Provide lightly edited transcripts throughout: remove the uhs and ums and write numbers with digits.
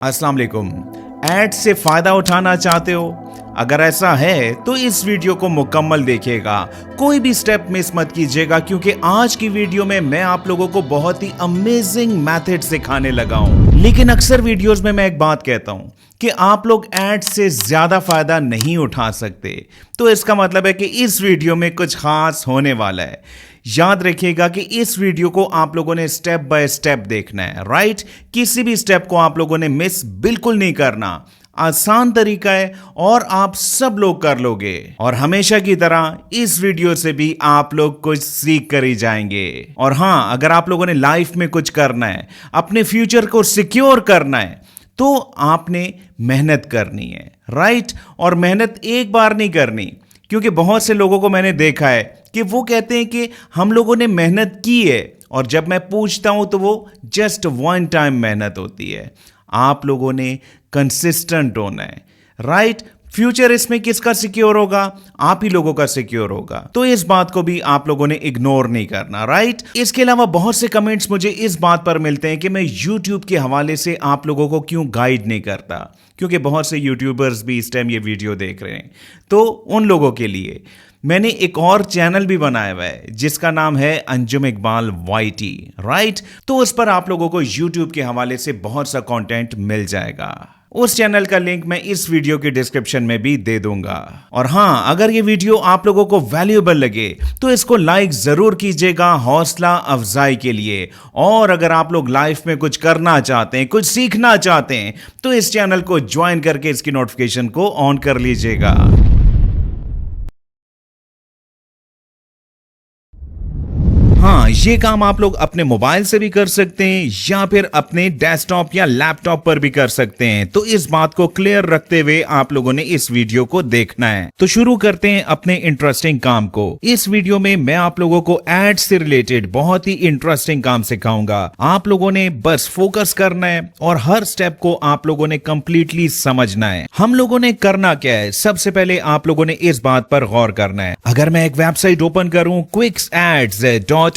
अस्सलाम वालेकुम। एड से फायदा उठाना चाहते हो? अगर ऐसा है तो इस वीडियो को मुकम्मल देखिएगा, कोई भी स्टेप मिस मत कीजिएगा, क्योंकि आज की वीडियो में मैं आप लोगों को बहुत ही अमेजिंग मेथड सिखाने लगा हूं। लेकिन अक्सर वीडियोस में मैं एक बात कहता हूं कि आप लोग एड से ज्यादा फायदा नहीं उठा सकते, तो इसका मतलब है कि इस वीडियो में कुछ खास होने वाला है। याद रखिएगा कि इस वीडियो को आप लोगों ने स्टेप बाय स्टेप देखना है, राइट? किसी भी स्टेप को आप लोगों ने मिस बिल्कुल नहीं करना। आसान तरीका है और आप सब लोग कर लोगे, और हमेशा की तरह इस वीडियो से भी आप लोग कुछ सीख कर ही जाएंगे। और हां, अगर आप लोगों ने लाइफ में कुछ करना है, अपने फ्यूचर को सिक्योर करना है, तो आपने मेहनत करनी है, राइट? और मेहनत एक बार नहीं करनी, क्योंकि बहुत से लोगों को मैंने देखा है कि वो कहते हैं कि हम लोगों ने मेहनत की है, और जब मैं पूछता हूं तो वो जस्ट वन टाइम मेहनत होती है। आप लोगों ने कंसिस्टेंट होना है, राइट? फ्यूचर इसमें किसका सिक्योर होगा? आप ही लोगों का सिक्योर होगा, तो इस बात को भी आप लोगों ने इग्नोर नहीं करना, राइट? इसके अलावा बहुत से कमेंट्स मुझे इस बात पर मिलते हैं कि मैं YouTube के हवाले से आप लोगों को क्यों गाइड नहीं करता, क्योंकि बहुत से यूट्यूबर्स भी इस टाइम ये वीडियो देख रहे हैं। तो उन लोगों के लिए मैंने एक और चैनल भी बनाया हुआ है जिसका नाम है अंजुम इकबाल YT, राइट? तो उस पर आप लोगों को YouTube के हवाले से बहुत सा कंटेंट मिल जाएगा। उस चैनल का लिंक मैं इस वीडियो के डिस्क्रिप्शन में भी दे दूंगा। और हां, अगर ये वीडियो आप लोगों को वैल्यूएबल लगे तो इसको लाइक जरूर कीजिएगा, हौसला अफजाई के लिए। और अगर आप लोग लाइफ में कुछ करना चाहते हैं, कुछ सीखना चाहते हैं, तो इस चैनल को ज्वाइन करके इसकी नोटिफिकेशन को ऑन कर लीजिएगा। हाँ, ये काम आप लोग अपने मोबाइल से भी कर सकते हैं या फिर अपने डेस्कटॉप या लैपटॉप पर भी कर सकते हैं। तो इस बात को क्लियर रखते हुए आप लोगों ने इस वीडियो को देखना है। तो शुरू करते हैं अपने इंटरेस्टिंग काम को। इस वीडियो में मैं आप लोगों को एड से रिलेटेड बहुत ही इंटरेस्टिंग काम सिखाऊंगा। आप लोगों ने बस फोकस करना है और हर स्टेप को आप लोगों ने कंप्लीटली समझना है। हम लोगों ने करना क्या है? सबसे पहले आप लोगों ने इस बात पर गौर करना है। अगर मैं एक वेबसाइट ओपन करूं QuicksAds.ai,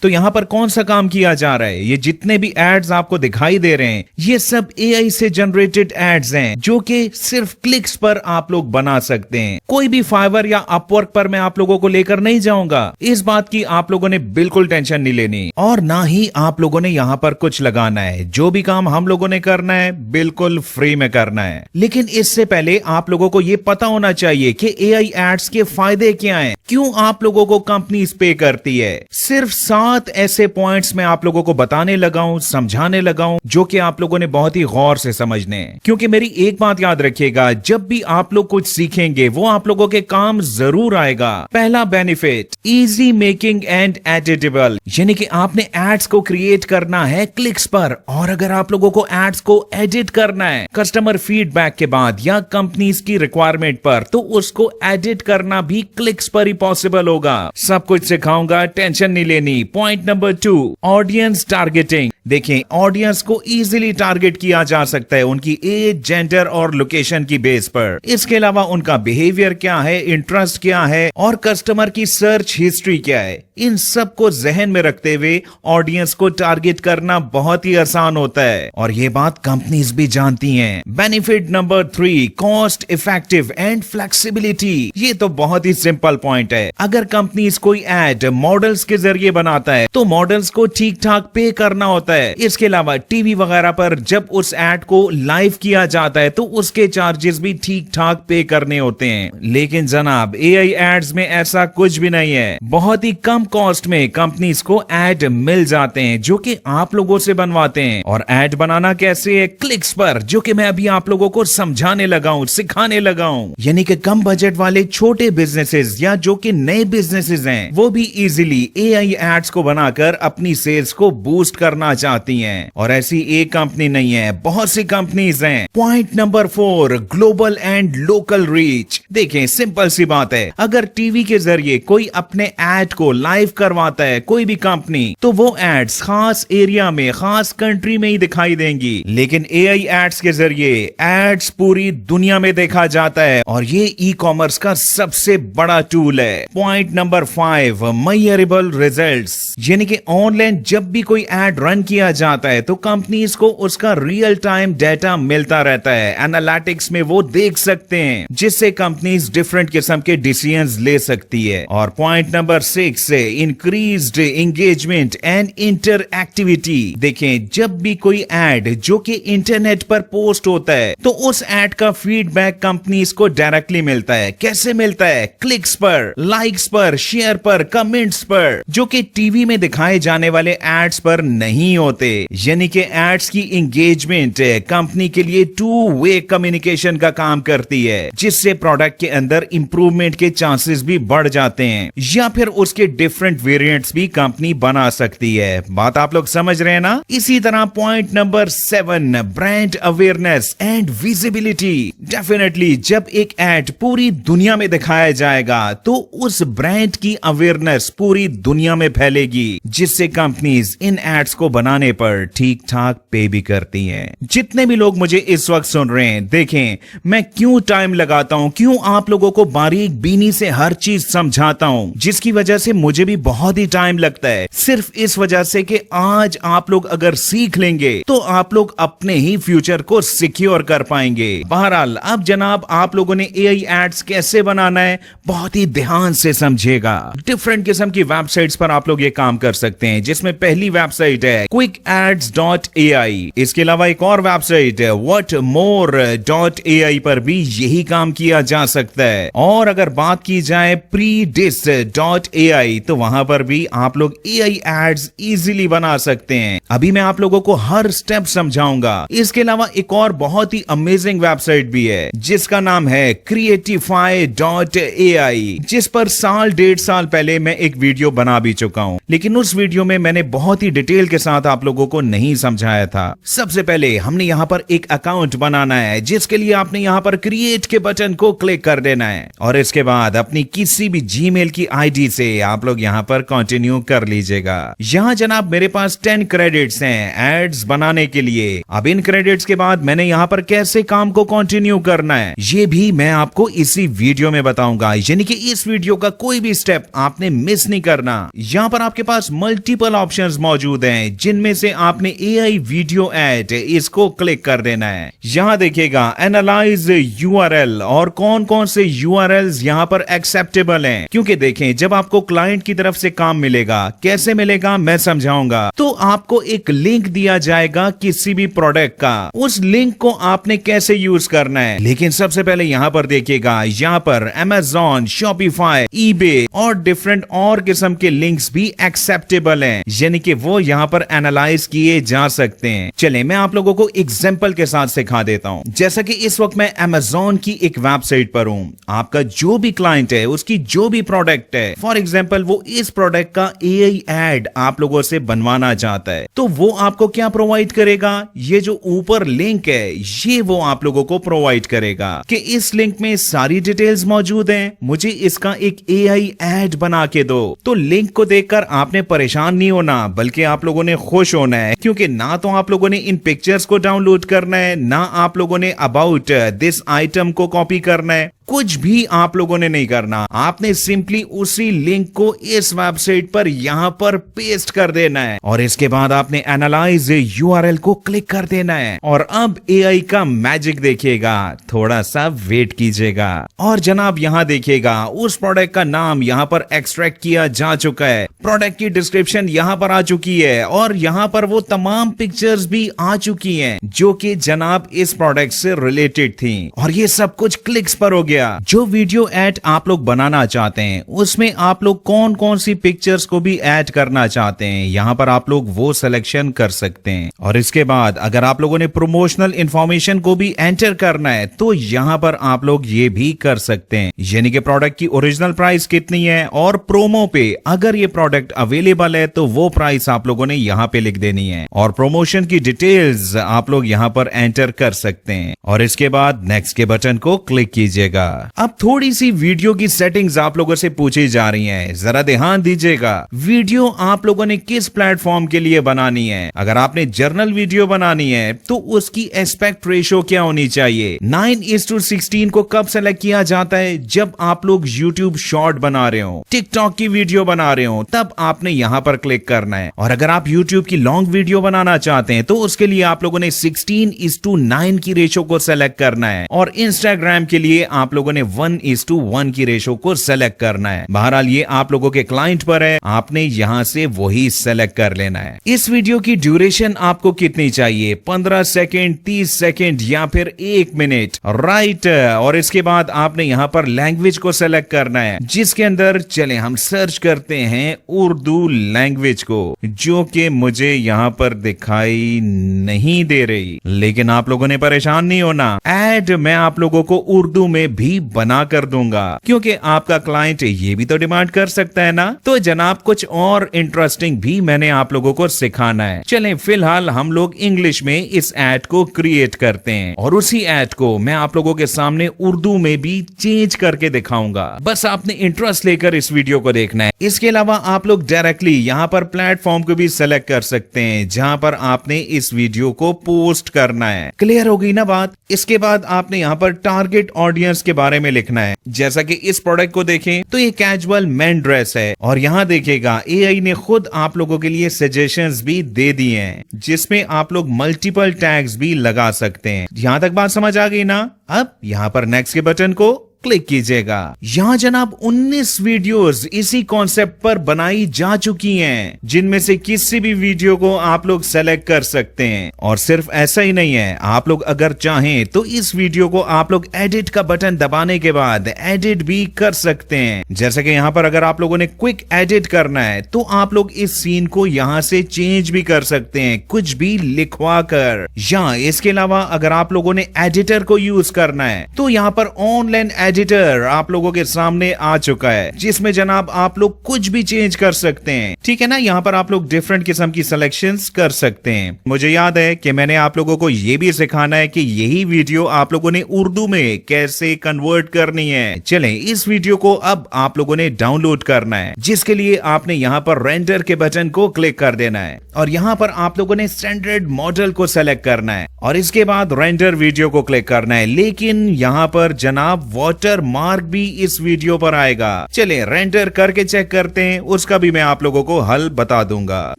तो यहां पर कौन सा काम किया जा रहा है? ये जितने भी एड्स आपको दिखाई दे रहे हैं, ये सब AI से जनरेटेड एड्स हैं, जो कि सिर्फ क्लिक्स पर आप लोग बना सकते हैं। कोई भी फाइवर या अपवर्क पर मैं आप लोगों को लेकर नहीं जाऊंगा। इस बात की आप लोगों ने बिल्कुल टेंशन नहीं लेनी, और ना ही आप लोगों ने यहां पर कुछ लगाना है। जो भी काम हम लोगों ने करना है बिल्कुल फ्री में करना है। लेकिन इससे पहले आप लोगों को यह पता होना चाहिए कि AI एड्स के फायदे क्या हैं, क्यों आप लोगों को कंपनीज पे करती है। सिर्फ 7 ऐसे पॉइंट्स मैं आप लोगों को बताने लगा हूं, समझाने लगा हूं, जो कि आप लोगों ने बहुत ही गौर से समझने हैं। क्योंकि मेरी एक बात याद रखिएगा, जब भी आप लोग कुछ सीखेंगे वो आप लोगों के काम जरूर आएगा। पहला benefit, easy making and editable, यानी कि आपने एड्स को क्रिएट करना है क्लिक्स पर, और अगर आप लोगों को एड्स को एडिट करना है कस्टमर फीडबैक के बाद या कंपनीज की रिक्वायरमेंट पर, तो उसको एडिट करना भी क्लिक्स पर ही पॉसिबल होगा। सब कुछ सिखाऊंगा, टेंशन नहीं लेनी। Point number 2, audience targeting. देखें, ऑडियंस को इजीली टारगेट किया जा सकता है उनकी एज, जेंडर और लोकेशन की बेस पर। इसके अलावा उनका बिहेवियर क्या है, इंटरेस्ट क्या है, और कस्टमर की सर्च हिस्ट्री क्या है, इन सब को जहन में रखते हुए ऑडियंस को टारगेट करना बहुत ही आसान होता है, और ये बात कंपनीज भी जानती हैं। Benefit number 3, cost effective and flexibility. ये तो बहुत ही सिंपल पॉइंट है। अगर कंपनीज कोई एड मॉडल्स के जरिए बनाता है तो मॉडल्स को ठीक ठाक पे करना होता है। इसके अलावा टीवी वगैरह पर जब उस एड को लाइव किया जाता है तो उसके चार्जेस भी ठीक ठाक पे करने होते हैं। लेकिन जनाब, AI एड्स में ऐसा कुछ भी नहीं है। बहुत ही कम कॉस्ट में कंपनीज को एड मिल जाते हैं, जो कि आप लोगों से बनवाते हैं। और एड बनाना कैसे है? क्लिक्स पर, जो कि मैं अभी आप लोगों को समझाने लगा हूं, सिखाने लगा हूं। यानी कि कम बजट वाले छोटे बिजनेसेस या जो कि नए बिजनेसेस हैं, वो भी इजीली AI एड्स को बनाकर अपनी सेल्स को बूस्ट करना चाहती हैं। और ऐसी एक कंपनी नहीं है, बहुत सी कंपनीज हैं। Point number 4, global and local reach. देखें, सिंपल सी बात है, अगर टीवी के जरिए कोई अपने एड को लाइव करवाता है कोई भी कंपनी, तो वो एड्स खास एरिया में, खास कंट्री में ही दिखाई देंगी। लेकिन AI एड्स के जरिए एड्स पूरी दुनिया में देखा जाता है, और ये ई-कॉमर्स का सबसे बड़ा टूल है। Point number 5, measurable results. यानी कि ऑनलाइन जब भी कोई एड रन किया जाता है तो कंपनीज को उसका रियल टाइम डाटा मिलता रहता है, एनालिटिक्स में वो देख सकते हैं, जिससे कंपनीज डिफरेंट किस्म के डिसीजंस ले सकती है। और पॉइंट नंबर 6 है इंक्रीज्ड एंगेजमेंट एंड इंटरएक्टिविटी। देखें, जब भी कोई एड जो कि इंटरनेट पर पोस्ट होता है तो उस एड का फीडबैक कंपनीज को डायरेक्टली मिलता है। कैसे मिलता है? क्लिक्स पर, लाइक्स पर, शेयर पर, कमेंट्स पर, जो कि टीवी में दिखाए जाने वाले एड्स पर नहीं होते। यानी कि एड्स की एंगेजमेंट कंपनी के लिए टू वे कम्युनिकेशन का काम करती है, जिससे प्रोडक्ट के अंदर इंप्रूवमेंट के चांसेस भी बढ़ जाते हैं, या फिर उसके डिफरेंट वेरिएंट्स भी कंपनी बना सकती है। बात आप लोग समझ रहे हैं ना? इसी तरह point number 7, brand awareness and visibility. Definitely जब एक एड पूरी दुनिया में दिखाया जाएगा तो उस ब्रांड की अवेयरनेस पूरी दुनिया में फैलेगी, जिससे कंपनीज इन एड्स को बनाने पर ठीक ठाक पे भी करती हैं। जितने भी लोग मुझे इस वक्त सुन रहे हैं, देखें मैं क्यों टाइम लगाता हूं, क्यों आप लोगों को बारीक बीनी से हर चीज समझाता हूं, जिसकी वजह से मुझे भी बहुत ही टाइम लगता है, सिर्फ इस वजह से कि आज आप लोग अगर सीख लेंगे तो आप लोग अपने ही फ्यूचर को सिक्योर कर पाएंगे। बहरहाल अब जनाब आप लोगों ने एआई एड्स कैसे बनाना है बहुत ही ध्यान से समझिएगा। डिफरेंट किस्म की वेबसाइट्स पर आप लोग ये काम कर सकते हैं, जिसमें पहली वेबसाइट है quickads.ai। इसके अलावा एक और वेबसाइट है whatmore.ai पर भी यही काम किया जा सकता है। और अगर बात की जाए predis.ai तो वहां पर भी आप लोग एआई एड्स इजीली बना सकते हैं। अभी मैं आप लोगों को हर स्टेप समझाऊंगा। इसके अलावा एक और बहुत ही अमेजिंग वेबसाइट भी है जिसका नाम है creatify.ai, जिस पर साल 1.5 साल पहले मैं एक वीडियो बना भी चुका हूं, लेकिन उस वीडियो में मैंने बहुत ही डिटेल के साथ आप लोगों को नहीं समझाया था। सबसे पहले हमने यहाँ पर एक अकाउंट बनाना है, जिसके लिए आपने यहाँ पर क्रिएट के बटन को क्लिक कर देना है, और इसके बाद अपनी किसी भी जीमेल की आईडी से आप लोग यहाँ पर कंटिन्यू कर लीजिएगा। यहाँ जनाब मेरे पास 10 क्रेडिट्स हैं एड्स बनाने के लिए। अब इन क्रेडिट्स के बाद मैंने यहाँ पर कैसे काम को कंटिन्यू करना है ये भी मैं आपको इसी वीडियो में बताऊंगा, यानी कि इस वीडियो का कोई भी स्टेप आपने मिस नहीं करना। यहाँ पर आपके पास मल्टीपल ऑप्शंस मौजूद हैं, जिनमें से आपने एआई वीडियो एड इसको क्लिक कर देना है। यहाँ देखिएगा एनालाइज यूआरएल और कौन कौन से यूआरएल्स यहाँ पर एक्सेप्टेबल हैं, क्योंकि देखें जब आपको क्लाइंट की तरफ से काम मिलेगा, कैसे मिलेगा मैं समझाऊंगा। तो आपको एक लिंक दिया जाएगा किसी भी प्रोडक्ट का, उस लिंक को आपने कैसे यूज करना है। लेकिन सबसे पहले यहाँ पर देखिएगा, यहाँ पर Amazon, Shopify, eBay और डिफरेंट और किस्म के लिंक्स भी एक्सेप्टेबल हैं, यानी कि वो यहाँ पर एनालाइज किए जा सकते हैं। चले मैं आप लोगों को एग्जांपल के साथ सिखा देता हूँ। जैसा कि इस वक्त मैं Amazon की एक वेबसाइट पर हूँ, आपका जो भी क्लाइंट है उसकी जो भी प्रोडक्ट है, फॉर एग्जाम्पल वो इस प्रोडक्ट का एआई एड आप लोगों से बनवाना चाहता है, तो वो आपको क्या प्रोवाइड करेगा? ये जो ऊपर लिंक है ये वो आप लोगों को प्रोवाइड करेगा कि इस लिंक में सारी डिटेल्स मौजूद हैं, मुझे इसका एक एआई एड बना के दो। तो लिंक को देखकर आपने परेशान नहीं होना, बल्कि आप लोगों ने खुश होना है, क्योंकि ना तो आप लोगों ने इन पिक्चर्स को डाउनलोड करना है, ना आप लोगों ने अबाउट दिस आइटम को कॉपी करना है, कुछ भी आप लोगों ने नहीं करना। आपने सिंपली उसी लिंक को इस वेबसाइट पर यहां पर पेस्ट कर देना है, और इसके बाद आपने एनालाइज यूआरएल को क्लिक कर देना है। और अब एआई का मैजिक देखिएगा, थोड़ा सा वेट कीजिएगा। और जनाब यहां देखिएगा उस प्रोडक्ट का नाम यहां पर एक्सट्रैक्ट किया जा चुका है, प्रोडक्ट की डिस्क्रिप्शन यहां पर आ चुकी है, और यहां पर वो तमाम पिक्चर्स भी आ चुकी हैं जो कि जनाब इस प्रोडक्ट से रिलेटेड थी। और ये सब कुछ क्लिक्स पर हो गया। जो वीडियो ऐड आप लोग बनाना चाहते हैं उसमें आप लोग कौन कौन सी पिक्चर्स को भी ऐड करना चाहते हैं, यहाँ पर आप लोग वो सिलेक्शन कर सकते हैं। और इसके बाद अगर आप लोगों ने प्रमोशनल इंफॉर्मेशन को भी एंटर करना है तो यहाँ पर आप लोग ये भी कर सकते हैं, यानी कि प्रोडक्ट की ओरिजिनल प्राइस कितनी है, और प्रोमो पे अगर ये प्रोडक्ट अवेलेबल है तो वो प्राइस आप लोगों ने यहाँ पे लिख देनी है, और प्रमोशन की डिटेल्स आप लोग यहाँ पर एंटर कर सकते हैं। और इसके बाद नेक्स्ट के बटन को क्लिक कीजिएगा। जाएगा। अब थोड़ी सी वीडियो की सेटिंग्स आप लोगों से पूछी जा रही हैं, जरा ध्यान दीजिएगा। वीडियो आप लोगों ने किस प्लेटफॉर्म के लिए बनानी है? अगर आपने जर्नल वीडियो बनानी है तो उसकी एस्पेक्ट रेशो क्या होनी चाहिए? 9:16 को कब सेलेक्ट किया जाता है? जब आप लोग YouTube शॉर्ट बना रहे हो, टिकटॉक की वीडियो बना रहे हो, तब आपने यहां पर क्लिक करना है। और अगर आप YouTube की लॉन्ग वीडियो बनाना चाहते हैं तो उसके लिए आप लोगों ने 16:9 की रेशो को सेलेक्ट करना है। और इंस्टाग्राम के लिए आप लोगों ने 1:1 की रेशो को सेलेक्ट करना है। बहरहाल ये आप लोगों के क्लाइंट पर है, आपने यहां से वही सेलेक्ट कर लेना है। इस वीडियो की ड्यूरेशन आपको कितनी चाहिए? 15 सेकेंड, 30 सेकेंड या फिर 1 मिनट, राइट। और इसके बाद आपने यहां पर लैंग्वेज को सेलेक्ट करना है, जिसके अंदर चले हम सर्च करते हैं उर्दू लैंग्वेज को, जो कि मुझे यहां पर दिखाई नहीं दे रही। लेकिन आप लोगों ने परेशान नहीं होना, ऐड मैं आप लोगों को उर्दू में भी बना कर दूंगा, क्योंकि आपका क्लाइंट ये भी तो डिमांड कर सकता है ना। तो जनाब कुछ और इंटरेस्टिंग भी मैंने आप लोगों को सिखाना है। चलें फिलहाल हम लोग इंग्लिश में इस ऐड को क्रिएट करते हैं और उसी ऐड को मैं आप लोगों के सामने उर्दू में भी चेंज करके दिखाऊंगा। बस आपने इंटरेस्ट लेकर इस वीडियो को देखना है। इसके अलावा आप लोग डायरेक्टली यहाँ पर प्लेटफॉर्म को भी सेलेक्ट कर सकते हैं जहां पर आपने इस वीडियो को पोस्ट करना है। क्लियर हो गई ना बात? इसके बाद आपने यहाँ पर टारगेट ऑडियंस के बारे में लिखना है। जैसा कि इस प्रोडक्ट को देखें तो ये कैजुअल मेन ड्रेस है और यहाँ देखिएगा एआई ने खुद आप लोगों के लिए सजेशंस भी दे दिए हैं, जिसमें आप लोग मल्टीपल टैग्स भी लगा सकते हैं। यहां तक बात समझ आ गई ना? अब यहाँ पर नेक्स्ट के बटन को क्लिक कीजिएगा। यहाँ जनाब 19 वीडियोस इसी कॉन्सेप्ट पर बनाई जा चुकी हैं, जिनमें से किसी भी वीडियो को आप लोग सेलेक्ट कर सकते हैं। और सिर्फ ऐसा ही नहीं है, आप लोग अगर चाहें तो इस वीडियो को आप लोग एडिट का बटन दबाने के बाद एडिट भी कर सकते हैं। जैसे कि यहाँ पर अगर आप लोगों ने क्विक एडिट करना है तो आप लोग इस सीन को यहाँ से चेंज भी कर सकते हैं, कुछ भी लिखवा कर। या इसके अलावा अगर आप लोगों ने एडिटर को यूज करना है तो यहाँ पर ऑनलाइन एडिटर आप लोगों के सामने आ चुका है, जिसमें जनाब आप लोग कुछ भी चेंज कर सकते हैं। ठीक है ना? यहाँ पर आप लोग डिफरेंट किस्म की सिलेक्शंस कर सकते हैं। मुझे याद है कि मैंने आप लोगों को ये भी सिखाना है कि यही वीडियो आप लोगों ने उर्दू में कैसे कन्वर्ट करनी है। चलें इस वीडियो को अब आप लोगों ने डाउनलोड करना है, जिसके लिए आपने यहाँ पर रेंडर के बटन को क्लिक कर देना है और यहाँ पर आप लोगों ने स्टैंडर्ड मॉडल को सेलेक्ट करना है और इसके बाद रेंडर वीडियो को क्लिक करना है। लेकिन यहाँ पर जनाब वाटर मार्क भी इस वीडियो पर आएगा। चलें रेंडर करके चेक करते हैं, उसका भी मैं आप लोगों को हल बता दूंगा।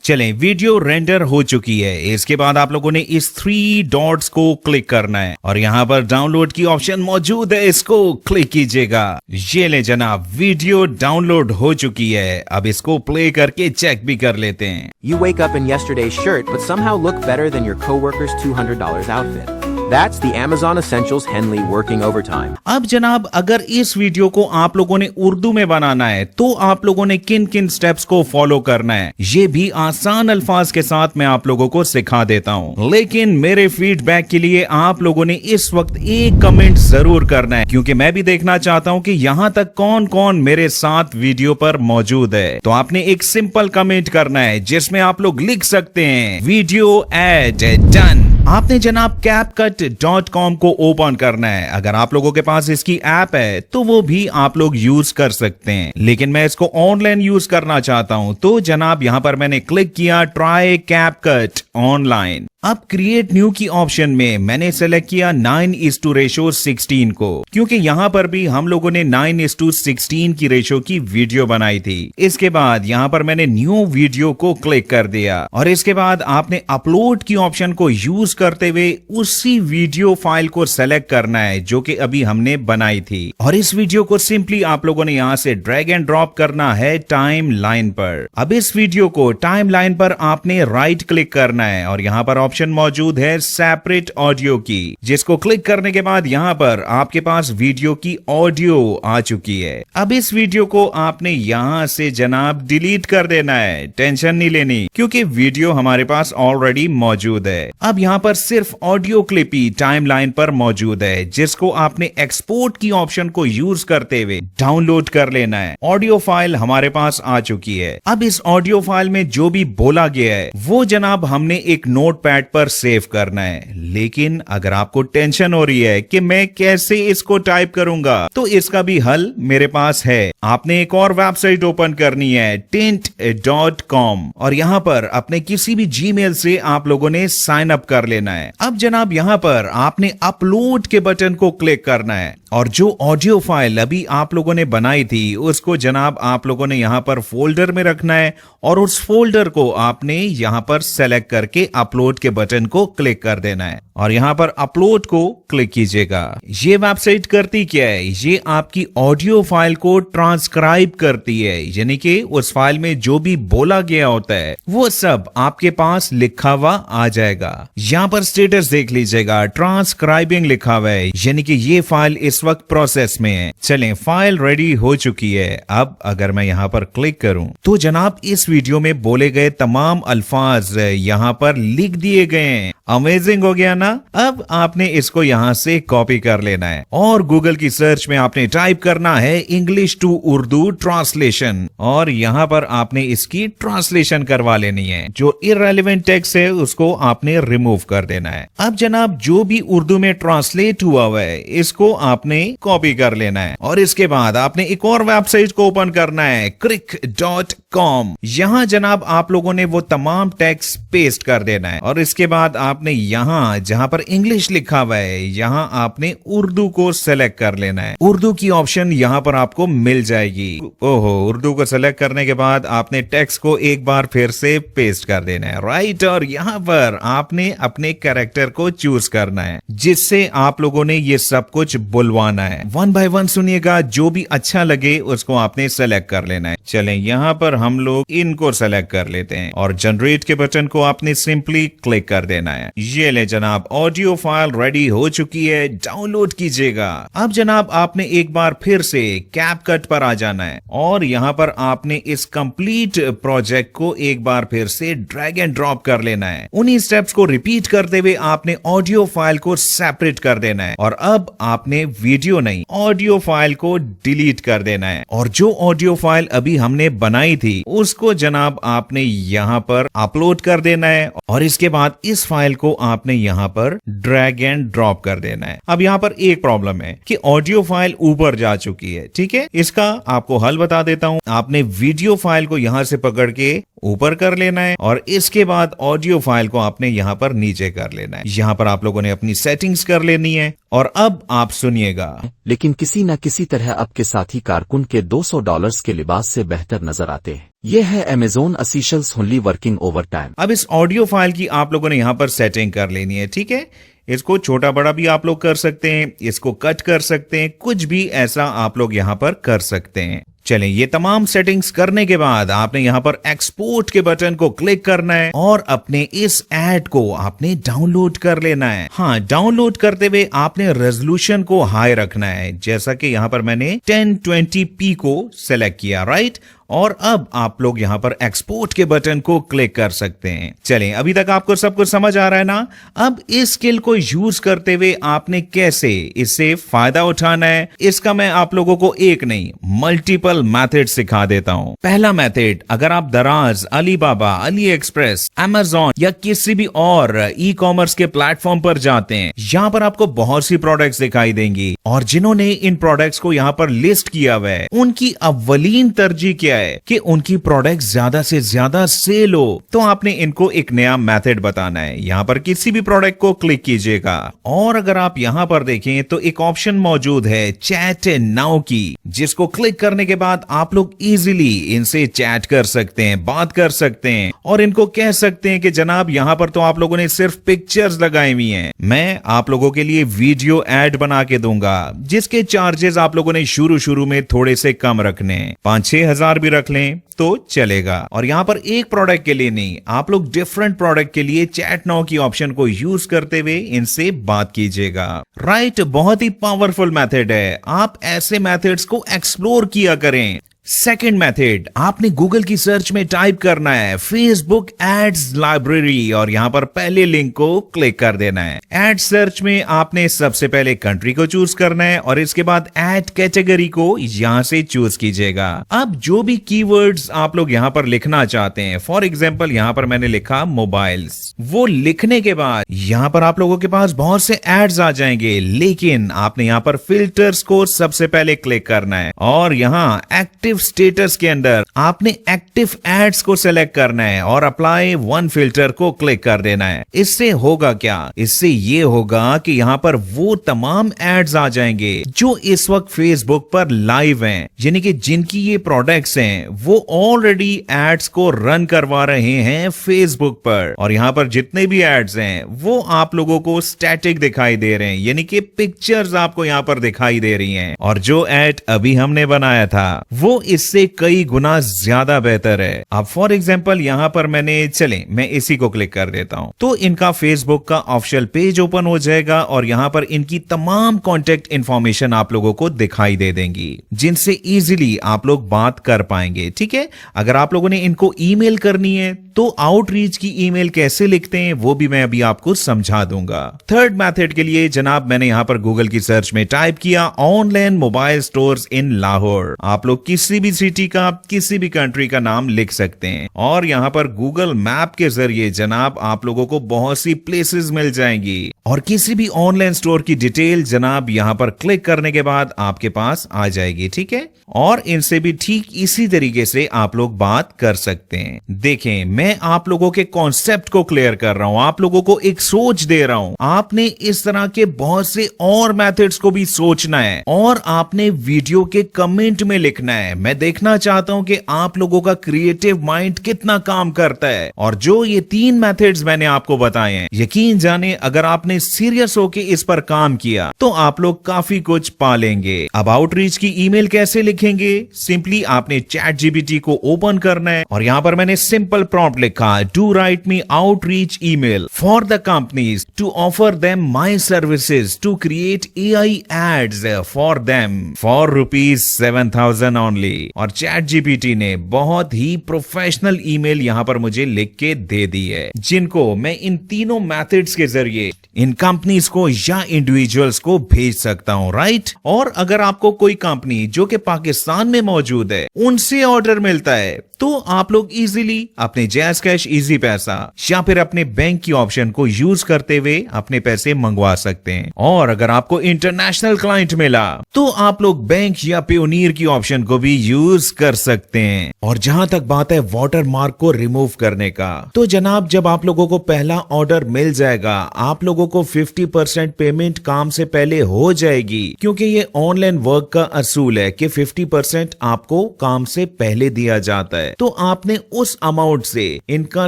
चलें वीडियो रेंडर हो चुकी है। इसके बाद आप लोगों ने इस 3 डॉट्स को क्लिक करना है और यहाँ पर डाउनलोड की ऑप्शन मौजूद है, इसको क्लिक कीजिएगा। ये ले जनाब वीडियो डाउनलोड हो चुकी है। अब इसको प्ले करके चेक भी कर लेते हैं। You wake up in yesterday's shirt but somehow look better than your coworker's $200 outfit. That's the Amazon Essentials Henley working overtime. अब जनाब अगर इस वीडियो को आप लोगों ने उर्दू में बनाना है तो आप लोगों ने किन किन स्टेप्स को फॉलो करना है, ये भी आसान अल्फाज के साथ मैं आप लोगों को सिखा देता हूँ। लेकिन मेरे फीडबैक के लिए आप लोगों ने इस वक्त एक कमेंट जरूर करना है, क्योंकि मैं भी देखना चाहता हूँ कि यहाँ तक कौन कौन मेरे साथ वीडियो पर मौजूद है। तो आपने एक सिंपल कमेंट करना है जिसमें आप लोग लिख सकते हैं वीडियो एड डन। आपने जनाब CapCut.com को ओपन करना है। अगर आप लोगों के पास इसकी ऐप है तो वो भी आप लोग यूज कर सकते हैं, लेकिन मैं इसको ऑनलाइन यूज करना चाहता हूं तो जनाब यहां पर मैंने क्लिक किया ट्राई CapCut ऑनलाइन। अब क्रिएट न्यू की ऑप्शन में मैंने सेलेक्ट किया 9:16 को, क्योंकि यहाँ पर भी हम लोगों ने 9:16 की रेशो की वीडियो बनाई थी। इसके बाद यहाँ पर मैंने न्यू वीडियो को क्लिक कर दिया और इसके बाद आपने अपलोड की ऑप्शन को यूज करते हुए उसी वीडियो फाइल को सेलेक्ट करना है जो कि अभी हमने बनाई थी और इस वीडियो को सिंपली आप लोगों ने यहाँ से ड्रैग एंड ड्रॉप करना है टाइम लाइन पर। अब इस वीडियो को टाइम लाइन पर आपने राइट क्लिक करना है और यहाँ पर ऑप्शन मौजूद है सेपरेट ऑडियो की, जिसको क्लिक करने के बाद यहाँ पर आपके पास वीडियो की ऑडियो आ चुकी है। अब इस वीडियो को आपने यहाँ से जनाब डिलीट कर देना है, टेंशन नहीं लेनी क्योंकि वीडियो हमारे पास ऑलरेडी मौजूद है। अब यहाँ पर सिर्फ ऑडियो क्लिप ही टाइमलाइन पर मौजूद है, जिसको आपने एक्सपोर्ट की ऑप्शन को यूज करते हुए डाउनलोड कर लेना है। ऑडियो फाइल हमारे पास आ चुकी है। अब इस ऑडियो फाइल में जो भी बोला गया है वो जनाब हमने एक नोटपैड कॉन्टैक्ट पर सेव करना है। लेकिन अगर आपको टेंशन हो रही है कि मैं कैसे इसको टाइप करूंगा, तो इसका भी हल मेरे पास है। आपने एक और वेबसाइट ओपन करनी है, tint.com, और यहाँ पर अपने किसी भी जीमेल से आप लोगों ने साइन अप कर लेना है। अब जनाब यहाँ पर आपने अपलोड के बटन को क्लिक करना है और जो ऑडियो फाइल अभी आप लोगों ने बनाई थी उसको जनाब आप लोगों ने यहाँ पर फोल्डर में रखना है और उस फोल्डर को आपने यहाँ पर सेलेक्ट करके अपलोड के बटन को क्लिक कर देना है और यहाँ पर अपलोड को क्लिक कीजिएगा। ये वेबसाइट करती क्या है, ये आपकी ऑडियो फाइल को ट्रांसक्राइब करती है, यानी कि उस फाइल में जो भी बोला गया होता है वो सब आपके पास लिखा हुआ आ जाएगा। यहाँ पर स्टेटस देख लीजिएगा, ट्रांसक्राइबिंग लिखा हुआ है, यानी कि ये फाइल इस वक्त प्रोसेस में है। चलें, फाइल रेडी हो चुकी है। अब अगर मैं यहाँ पर क्लिक करूं तो जनाब इस वीडियो में बोले गए तमाम अल्फाज यहाँ पर लिख दिए गए हैं। अमेजिंग हो गया ना। अब आपने इसको यहाँ से कॉपी कर लेना है और गूगल की सर्च में आपने टाइप करना है इंग्लिश टू उर्दू ट्रांसलेशन और यहाँ पर आपने इसकी ट्रांसलेशन करवा लेनी है। जो इररेलेवेंट टेक्स्ट है उसको आपने रिमूव कर देना है। अब जनाब जो भी उर्दू में ट्रांसलेट हुआ है इसको आपने कॉपी कर लेना है और इसके बाद आपने एक और वेबसाइट को ओपन करना है, crick.com। यहाँ जनाब आप लोगों ने वो तमाम टेक्स्ट पेस्ट कर देना है और इसके बाद आपने यहाँ जहाँ पर इंग्लिश लिखा हुआ है यहाँ आपने उर्दू को सेलेक्ट कर लेना है। उर्दू की ऑप्शन यहाँ पर आपको मिल जाएगी। ओहो, उर्दू को सेलेक्ट करने के बाद आपने टेक्स्ट को एक बार फिर से पेस्ट कर देना है, राइट। और यहाँ पर आपने अपने कैरेक्टर को चूज करना है जिससे आप लोगों ने ये सब कुछ बुलवाना है। वन बाय वन सुनिएगा, जो भी अच्छा लगे उसको आपने सेलेक्ट कर लेना है। चलें, यहाँ पर हम लोग इनको सेलेक्ट कर लेते हैं और जनरेट के बटन को आपने सिंपली क्लिक कर देना है। ये ले जनाब, ऑडियो फाइल रेडी हो चुकी है, डाउनलोड कीजिएगा। अब जनाब आपने एक बार फिर से कैपकट पर आ जाना है और यहाँ पर आपने इस कंप्लीट प्रोजेक्ट को एक बार फिर से ड्रैग एंड ड्रॉप कर लेना है। उन्हीं स्टेप्स को रिपीट करते हुए आपने ऑडियो फाइल को सेपरेट कर देना है और अब आपने वीडियो नहीं ऑडियो फाइल को डिलीट कर देना है और जो ऑडियो फाइल अभी हमने बनाई थी उसको जनाब आपने यहाँ पर अपलोड कर देना है और इसके बाद इस फाइल को आपने यहाँ पर ड्रैग एंड ड्रॉप कर देना है। अब यहाँ पर एक प्रॉब्लम है कि ऑडियो फाइल ऊपर जा चुकी है, ठीक है। इसका आपको हल बता देता हूँ। आपने वीडियो फाइल को यहाँ से पकड़ के ऊपर कर लेना है और इसके बाद ऑडियो फाइल को आपने यहाँ पर नीचे कर लेना है। यहाँ पर आप लोगों ने अपनी सेटिंग्स कर लेनी है और अब आप सुनिएगा। लेकिन किसी न किसी तरह आपके साथी कारकुन के $200 के लिबास से बेहतर नजर आते हैं। यह है Amazon Essentials only working over time. अब इस ऑडियो फाइल की आप लोगों ने यहाँ पर सेटिंग कर लेनी है, ठीक है। इसको छोटा बड़ा भी आप लोग कर सकते हैं, इसको कट कर सकते हैं, कुछ भी ऐसा आप लोग यहाँ पर कर सकते हैं। चलें, ये तमाम सेटिंग्स करने के बाद आपने यहाँ पर एक्सपोर्ट के बटन को क्लिक करना है और अपने इस ऐड को आपने डाउनलोड कर लेना है। हाँ, डाउनलोड करते हुए आपने रेजोल्यूशन को हाई रखना है, जैसा कि यहाँ पर मैंने 1080p को सेलेक्ट किया, राइट। और अब आप लोग यहाँ पर एक्सपोर्ट के बटन को क्लिक कर सकते हैं। चलें, अभी तक आपको सब कुछ समझ आ रहा है ना। अब इस स्किल को यूज करते हुए आपने कैसे इससे फायदा उठाना है, इसका मैं आप लोगों को एक नहीं मल्टीपल मेथड सिखा देता हूं। पहला मेथड, अगर आप दराज, अलीबाबा, अली एक्सप्रेस, अमेज़न या किसी भी और ई कॉमर्स के प्लेटफॉर्म पर जाते हैं, यहाँ पर आपको बहुत सी प्रोडक्ट्स दिखाई देंगी और जिन्होंने इन प्रोडक्ट्स को यहाँ पर लिस्ट किया हुआ है उनकी अव्वलीन तरजीह क्या है कि उनकी प्रोडक्ट ज्यादा से ज्यादा सेल हो। तो आपने इनको एक नया मेथड बताना है। यहाँ पर किसी भी प्रोडक्ट को क्लिक कीजिएगा और अगर आप यहाँ पर देखें तो एक ऑप्शन मौजूद है चैट नाउ की, जिसको क्लिक करने के बाद आप लोग इजीली इनसे चैट कर सकते हैं, बात कर सकते हैं और इनको कह सकते हैं कि जनाब यहाँ पर तो आप लोगों ने सिर्फ पिक्चर्स लगाई हुई हैं, मैं आप लोगों के लिए वीडियो एड बना के दूंगा जिसके चार्जेस आप लोगों ने शुरू में थोड़े से कम रखने, 5-6 हजार भी रख लें तो चलेगा। और यहाँ पर एक प्रोडक्ट के लिए नहीं, आप लोग डिफरेंट प्रोडक्ट के लिए चैट नाउ की ऑप्शन को यूज करते हुए इनसे बात कीजिएगा, राइट। बहुत ही पावरफुल मेथड है, आप ऐसे मेथड्स को एक्सप्लोर किया करें। सेकेंड मेथड, आपने गूगल की सर्च में टाइप करना है फेसबुक एड्स लाइब्रेरी और यहाँ पर पहले लिंक को क्लिक कर देना है। एड सर्च में आपने सबसे पहले कंट्री को चूज करना है और इसके बाद एड कैटेगरी को यहाँ से चूज कीजिएगा। अब जो भी कीवर्ड्स आप लोग यहाँ पर लिखना चाहते हैं, फॉर एग्जाम्पल यहाँ पर मैंने लिखा मोबाइल्स, वो लिखने के बाद यहाँ पर आप लोगों के पास बहुत से एड्स आ जाएंगे, लेकिन आपने यहाँ पर फिल्टर्स को सबसे पहले क्लिक करना है और यहाँ एक्टिव स्टेटस के अंदर आपने एक्टिव एड्स को सिलेक्ट करना है और अप्लाई वन फिल्टर को क्लिक कर देना है। इससे होगा क्या, इससे ये होगा कि यहाँ पर वो तमाम एड्स आ जाएंगे जो इस वक्त फेसबुक पर लाइव हैं, यानी कि जिनकी ये प्रोडक्ट्स हैं वो ऑलरेडी एड्स को रन करवा रहे हैं फेसबुक पर, और यहाँ पर जितने भी एड्स हैं वो आप लोगों को स्टैटिक दिखाई दे रहे हैं, यानी कि पिक्चर्स आपको यहाँ पर दिखाई दे रही हैं, और जो एड अभी हमने बनाया था वो इससे कई गुना ज्यादा बेहतर है। अब फॉर एग्जांपल यहाँ पर मैं इसी को क्लिक कर देता हूँ तो इनका फेसबुक का ऑफिशियल पेज ओपन हो जाएगा और यहाँ पर इनकी तमाम कॉन्टेक्ट इंफॉर्मेशन आप लोगों को दिखाई दे देंगी, जिनसे इजीली आप लोग बात कर पाएंगे। ठीक है, अगर आप लोगों ने इनको ईमेल करनी है तो आउटरीच की ईमेल कैसे लिखते हैं वो भी मैं अभी आपको समझा दूंगा। थर्ड मेथड के लिए जनाब मैंने यहाँ पर गूगल की सर्च में टाइप किया online mobile stores in Lahore. आप लोग किसी भी सिटी का, किसी भी कंट्री का नाम लिख सकते हैं और यहाँ पर गूगल मैप के जरिए जनाब आप लोगों को बहुत सी प्लेसेस मिल जाएंगी और किसी भी ऑनलाइन स्टोर की डिटेल जनाब यहाँ पर क्लिक करने के बाद आपके पास आ जाएगी। ठीक है, और इनसे भी ठीक इसी तरीके से आप लोग बात कर सकते हैं। देखें, मैं आप लोगों के कॉन्सेप्ट को क्लियर कर रहा हूं, आप लोगों को एक सोच दे रहा हूं। आपने इस तरह के बहुत से और मेथड्स को भी सोचना है और आपने वीडियो के कमेंट में लिखना है। मैं देखना चाहता हूं कि आप लोगों का क्रिएटिव माइंड कितना काम करता है। और जो ये 3 मेथड्स मैंने आपको बताए हैं, यकीन जाने अगर आपने सीरियस होके इस पर काम किया तो आप लोग काफी कुछ पा लेंगे। अब आउटरीच की ईमेल कैसे लिखेंगे? सिंपली आपने चैट जीपीटी को ओपन करना है और यहां पर मैंने सिंपल प्रॉम्प्ट लिखा, do write me outreach email for the companies to offer them my services to create AI ads for them for ₹7,000 only. और चैट जीपीटी ने बहुत ही प्रोफेशनल ईमेल यहां पर मुझे लिख के दे दी है, जिनको मैं इन तीनों मेथड्स के जरिए इन कंपनीज को या इंडिविजुअल्स को भेज सकता हूं, राइट। और अगर आपको कोई कंपनी जो कि पाकिस्तान में मौजूद है उनसे ऑर्डर मिलता है तो आप लोग इजीली अपने जैज़ कैश इजी पैसा या फिर अपने बैंक की ऑप्शन को यूज करते हुए अपने पैसे मंगवा सकते हैं। और अगर आपको इंटरनेशनल क्लाइंट मिला तो आप लोग बैंक या पेयोनियर की ऑप्शन को भी यूज कर सकते हैं। और जहां तक बात है वाटर मार्क को रिमूव करने का, तो जनाब जब आप लोगों को पहला ऑर्डर मिल जाएगा आप लोगों को 50% पेमेंट काम से पहले हो जाएगी, क्योंकि ये ऑनलाइन वर्क का असूल है कि 50% आपको काम से पहले दिया जाता है। तो आपने उस अमाउंट से इनका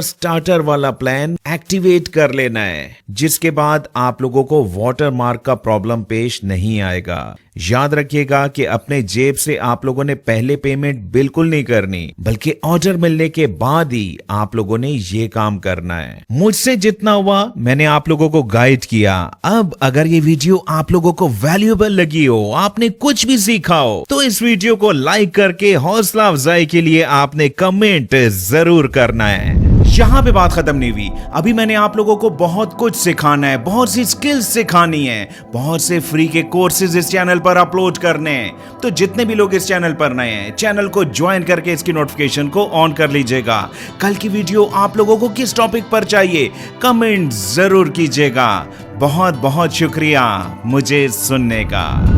स्टार्टर वाला प्लान एक्टिवेट कर लेना है, जिसके बाद आप लोगों को वाटर मार्क का प्रॉब्लम पेश नहीं आएगा। याद रखिएगा कि अपने जेब से आप लोगों ने पहले पेमेंट बिल्कुल नहीं करनी, बल्कि ऑर्डर मिलने के बाद ही आप लोगों ने ये काम करना है। मुझसे जितना हुआ मैंने आप लोगों को गाइड किया। अब अगर ये वीडियो आप लोगों को वैल्यूएबल लगी हो, आपने कुछ भी सीखा हो, तो इस वीडियो को लाइक करके हौसला अफजाई के लिए आपने कमेंट जरूर करना है। यहाँ पे बात खत्म नहीं हुई, अभी मैंने आप लोगों को बहुत कुछ सिखाना है, बहुत सी स्किल्स सिखानी है, बहुत से फ्री के कोर्सेज इस चैनल पर अपलोड करने हैं। तो जितने भी लोग इस चैनल पर नए हैं, चैनल को ज्वाइन करके इसकी नोटिफिकेशन को ऑन कर लीजिएगा। कल की वीडियो आप लोगों को किस टॉपिक पर चाहिए कमेंट जरूर कीजिएगा। बहुत बहुत शुक्रिया मुझे सुनने का।